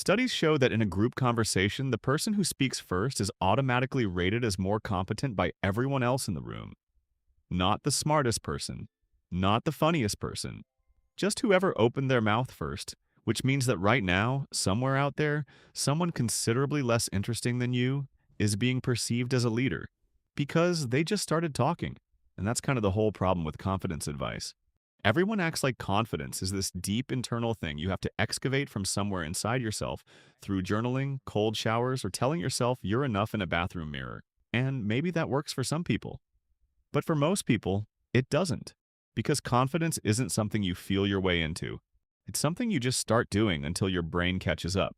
Studies show that in a group conversation, the person who speaks first is automatically rated as more competent by everyone else in the room. Not the smartest person, not the funniest person, just whoever opened their mouth first, which means that right now, somewhere out there, someone considerably less interesting than you is being perceived as a leader because they just started talking. And that's kind of the whole problem with confidence advice. Everyone acts like confidence is this deep internal thing you have to excavate from somewhere inside yourself through journaling, cold showers, or telling yourself you're enough in a bathroom mirror. And maybe that works for some people. But for most people, it doesn't. Because confidence isn't something you feel your way into. It's something you just start doing until your brain catches up.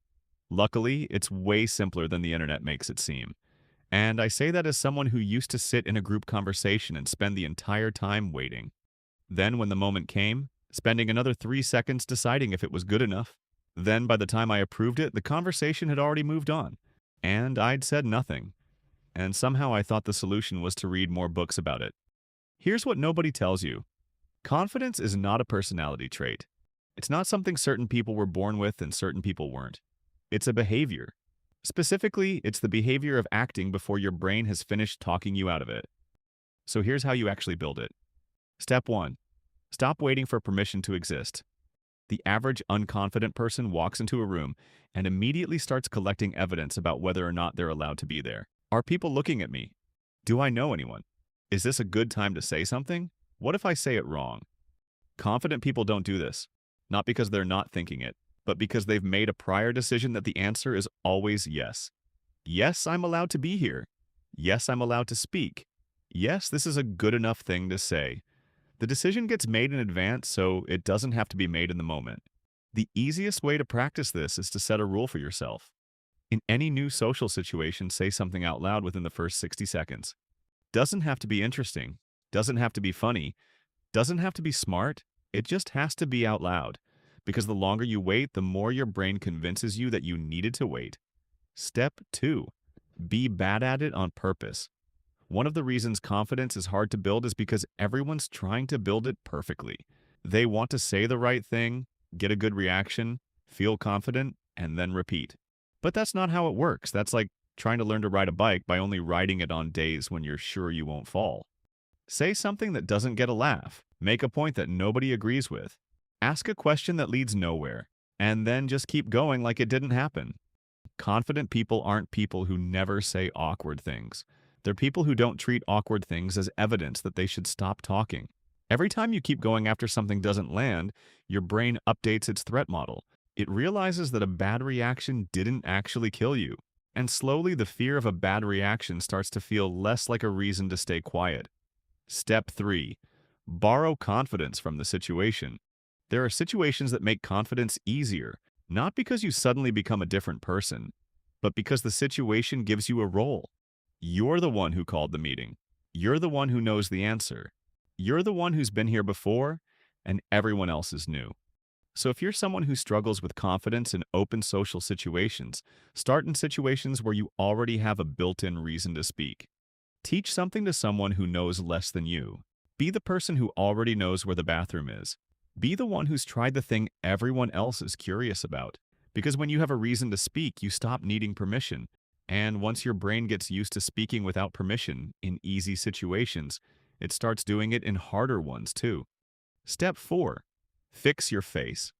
Luckily, it's way simpler than the internet makes it seem. And I say that as someone who used to sit in a group conversation and spend the entire time waiting. Then, when the moment came, spending another 3 seconds deciding if it was good enough. Then, by the time I approved it, the conversation had already moved on. And I'd said nothing. And somehow I thought the solution was to read more books about it. Here's what nobody tells you. Confidence is not a personality trait. It's not something certain people were born with and certain people weren't. It's a behavior. Specifically, it's the behavior of acting before your brain has finished talking you out of it. So here's how you actually build it. Step 1. Stop waiting for permission to exist. The average unconfident person walks into a room and immediately starts collecting evidence about whether or not they're allowed to be there. Are people looking at me? Do I know anyone? Is this a good time to say something? What if I say it wrong? Confident people don't do this, not because they're not thinking it, but because they've made a prior decision that the answer is always yes. Yes, I'm allowed to be here. Yes, I'm allowed to speak. Yes, this is a good enough thing to say. The decision gets made in advance, so it doesn't have to be made in the moment. The easiest way to practice this is to set a rule for yourself. In any new social situation, say something out loud within the first 60 seconds. Doesn't have to be interesting, doesn't have to be funny, doesn't have to be smart, it just has to be out loud. Because the longer you wait, the more your brain convinces you that you needed to wait. Step 2. Be bad at it on purpose. One of the reasons confidence is hard to build is because everyone's trying to build it perfectly. They want to say the right thing, get a good reaction, feel confident, and then repeat. But that's not how it works. That's like trying to learn to ride a bike by only riding it on days when you're sure you won't fall. Say something that doesn't get a laugh. Make a point that nobody agrees with. Ask a question that leads nowhere, and then just keep going like it didn't happen. Confident people aren't people who never say awkward things. They're people who don't treat awkward things as evidence that they should stop talking. Every time you keep going after something doesn't land, your brain updates its threat model. It realizes that a bad reaction didn't actually kill you. And slowly the fear of a bad reaction starts to feel less like a reason to stay quiet. Step 3. Borrow confidence from the situation. There are situations that make confidence easier, not because you suddenly become a different person, but because the situation gives you a role. You're the one who called the meeting. You're the one who knows the answer. You're the one who's been here before, and everyone else is new. So if you're someone who struggles with confidence in open social situations, start in situations where you already have a built-in reason to speak. Teach something to someone who knows less than you. Be the person who already knows where the bathroom is. Be the one who's tried the thing everyone else is curious about. Because when you have a reason to speak, you stop needing permission. And once your brain gets used to speaking without permission in easy situations, it starts doing it in harder ones too. Step 4. Fix your face.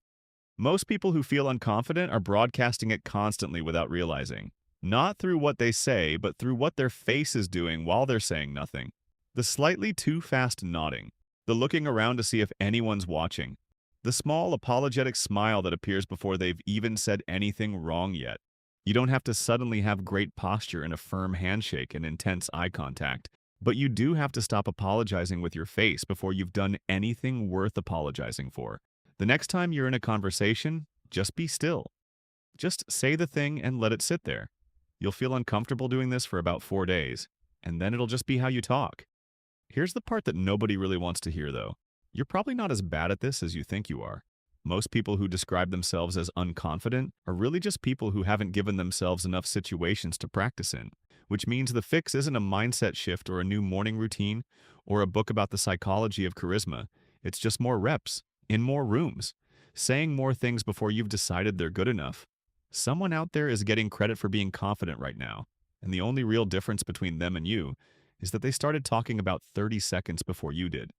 Most people who feel unconfident are broadcasting it constantly without realizing. Not through what they say, but through what their face is doing while they're saying nothing. The slightly too fast nodding. The looking around to see if anyone's watching. The small apologetic smile that appears before they've even said anything wrong yet. You don't have to suddenly have great posture and a firm handshake and intense eye contact, but you do have to stop apologizing with your face before you've done anything worth apologizing for. The next time you're in a conversation, just be still. Just say the thing and let it sit there. You'll feel uncomfortable doing this for about 4 days, and then it'll just be how you talk. Here's the part that nobody really wants to hear, though. You're probably not as bad at this as you think you are. Most people who describe themselves as unconfident are really just people who haven't given themselves enough situations to practice in, which means the fix isn't a mindset shift or a new morning routine or a book about the psychology of charisma. It's just more reps, in more rooms, saying more things before you've decided they're good enough. Someone out there is getting credit for being confident right now, and the only real difference between them and you is that they started talking about 30 seconds before you did.